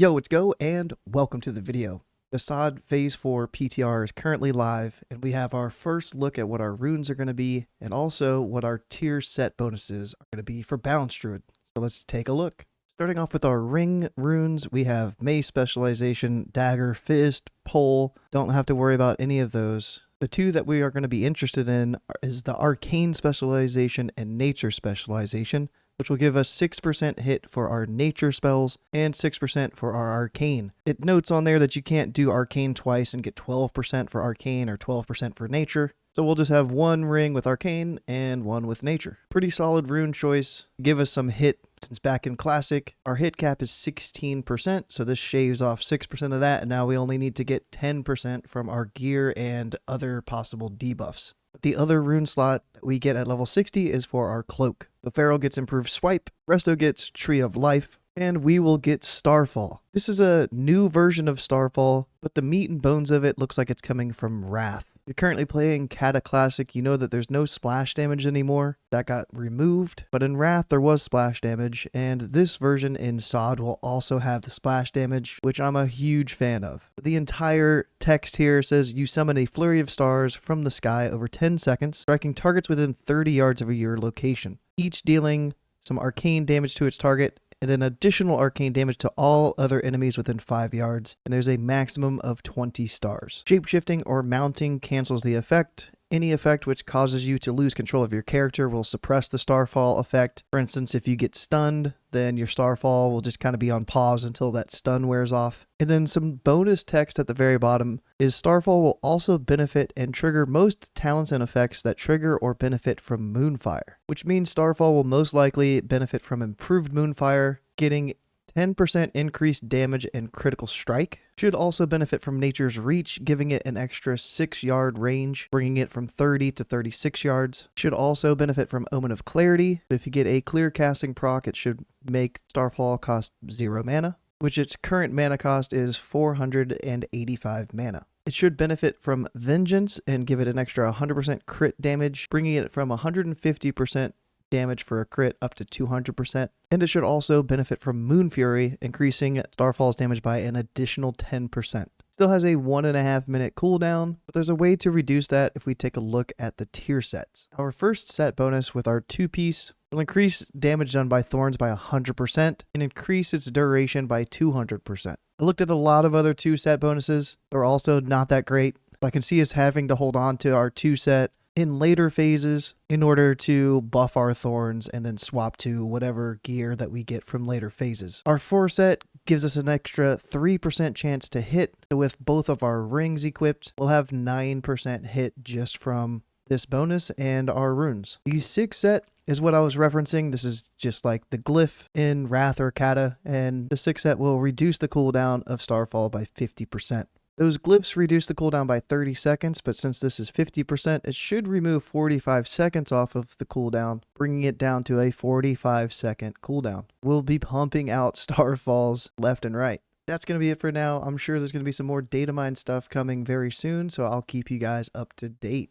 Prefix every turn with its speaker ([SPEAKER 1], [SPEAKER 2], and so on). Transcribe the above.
[SPEAKER 1] Yo, let's go and welcome to the video. The SoD Phase 4 PTR is currently live, and we have our first look at what our runes are going to be, and also what our tier set bonuses are going to be for Balance Druid. So let's take a look. Starting off with our ring runes, we have Mace Specialization, Dagger, Fist, Pole. Don't have to worry about any of those. The two that we are going to be interested in is the Arcane Specialization and Nature Specialization, which will give us 6% hit for our nature spells and 6% for our arcane. It notes on there that you can't do arcane twice and get 12% for arcane or 12% for nature. So we'll just have one ring with arcane and one with nature. Pretty solid rune choice. Give us some hit. Since back in Classic, our hit cap is 16%, so this shaves off 6% of that, and now we only need to get 10% from our gear and other possible debuffs. The other rune slot that we get at level 60 is for our cloak. The Pharaoh gets improved swipe, Resto gets Tree of Life, and we will get Starfall. This is a new version of Starfall, but the meat and bones of it looks like it's coming from Wrath. If you're currently playing Kata Classic, you know that there's no splash damage anymore. That got removed, but in Wrath there was splash damage, and this version in SoD will also have the splash damage, which I'm a huge fan of. The entire text here says you summon a flurry of stars from the sky over 10 seconds, striking targets within 30 yards of your location, each dealing some arcane damage to its target, and then additional arcane damage to all other enemies within 5 yards, and there's a maximum of 20 stars. Shapeshifting or mounting cancels the effect. Any effect which causes you to lose control of your character will suppress the Starfall effect. For instance, if you get stunned, then your Starfall will just kind of be on pause until that stun wears off. And then some bonus text at the very bottom is Starfall will also benefit and trigger most talents and effects that trigger or benefit from Moonfire, which means Starfall will most likely benefit from improved Moonfire, getting 10% increased damage and critical strike. Should also benefit from Nature's Reach, giving it an extra 6-yard range, bringing it from 30 to 36 yards. Should also benefit from Omen of Clarity. If you get a clear casting proc, it should make Starfall cost 0 mana, which its current mana cost is 485 mana. It should benefit from Vengeance and give it an extra 100% crit damage, bringing it from 150% damage for a crit up to 200%, and it should also benefit from Moon Fury, increasing Starfall's damage by an additional 10%. Still has a 1.5 minute cooldown, but there's a way to reduce that if we take a look at the tier sets. Our first set bonus with our 2-piece will increase damage done by thorns by 100% and increase its duration by 200%. I looked at a lot of other 2-set bonuses. They're also not that great. I can see us having to hold on to our 2-set in later phases in order to buff our thorns and then swap to whatever gear that we get from later phases. Our 4-set gives us an extra 3% chance to hit. With both of our rings equipped, we'll have 9% hit just from this bonus and our runes. The 6-set is what I was referencing. This is just like the glyph in Wrath or Kata, and the 6-set will reduce the cooldown of Starfall by 50%. Those glyphs reduce the cooldown by 30 seconds, but since this is 50%, it should remove 45 seconds off of the cooldown, bringing it down to a 45-second cooldown. We'll be pumping out Starfalls left and right. That's going to be it for now. I'm sure there's going to be some more data mine stuff coming very soon, so I'll keep you guys up to date.